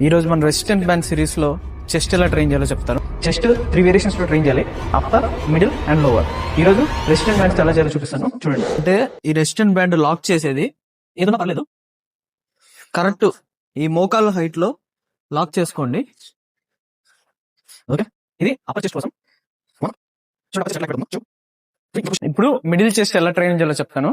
ఈ రోజు మన రెసిస్టెంట్ బ్యాండ్ సిరీస్ లో చెస్ట్ ఎలా ట్రైన్ చేయాలో చెప్తాను. చెస్ట్ 3 వేరియేషన్స్ లో ట్రైన్ చేయాలి, అప్పర్, మిడిల్ అండ్ లోవర్. ఈ రోజు రెసిస్టెంట్ బ్యాండ్స్ ఎలా చేయాలో చూపిస్తాను చూడండి. అంటే ఈ రెసిస్టెంట్ బ్యాండ్ లాక్ చేసేది ఏదైనా పర్లేదు, కరెక్ట్ ఈ మోకాళ్ళ హైట్ లో లాక్ చేసుకోండి. ఓకే, ఇది అప్పర్ చెస్ట్ కోసం. ఇప్పుడు మిడిల్ చెస్ట్ ఎలా ట్రైన్ చేయాలో చెప్తాను.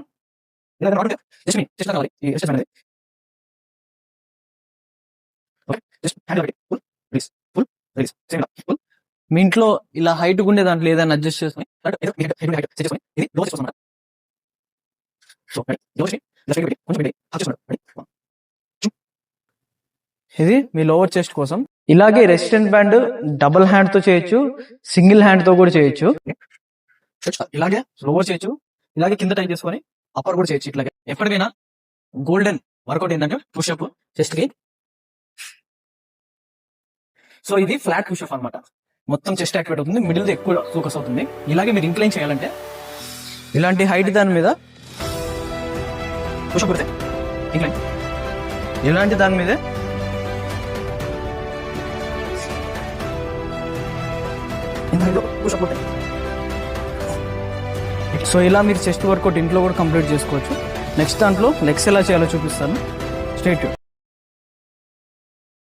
మీ ఇంట్లో ఇలా హైట్ ఉండే దాంట్లో ఏదైనా అడ్జస్ట్ చేసుకుని ఇది మీ లోవర్ చెస్ట్ కోసం. ఇలాగే రెసిస్టెంట్ బ్యాండ్ డబుల్ హ్యాండ్ తో చేయొచ్చు, సింగిల్ హ్యాండ్ తో కూడా చేయొచ్చు. ఇలాగే లోవర్ చేయొచ్చు, ఇలాగే కింద టైట్ చేసుకొని అప్పర్ కూడా చేయొచ్చు. ఇట్లాగే ఎప్పటికైనా గోల్డెన్ వర్కౌట్ ఏంటంటే పుషప్ చెస్ట్ కి. సో ఇది ఫ్లాట్ పుషప్ అన్నమాట. మొత్తం చెస్ట్ యాక్టివేట్ అవుతుంది, మిడిల్ ఎక్కువ ఫోకస్ అవుతుంది. ఇలాగే మీరు ఇంక్లైన్ చేయాలంటే ఇలాంటి హైట్ దాని మీద పుషప్ కొడితే ఇంక్లైన్, ఇలాంటి దాని మీద పుషప్ కొడితే. సో ఇలా మీరు చెస్ట్ వర్కౌట్ ఇంట్లో కూడా కంప్లీట్ చేసుకోవచ్చు. నెక్స్ట్ దాంట్లో లెగ్స్ ఎలా చేయాలో చూపిస్తాను. స్ట్రైట్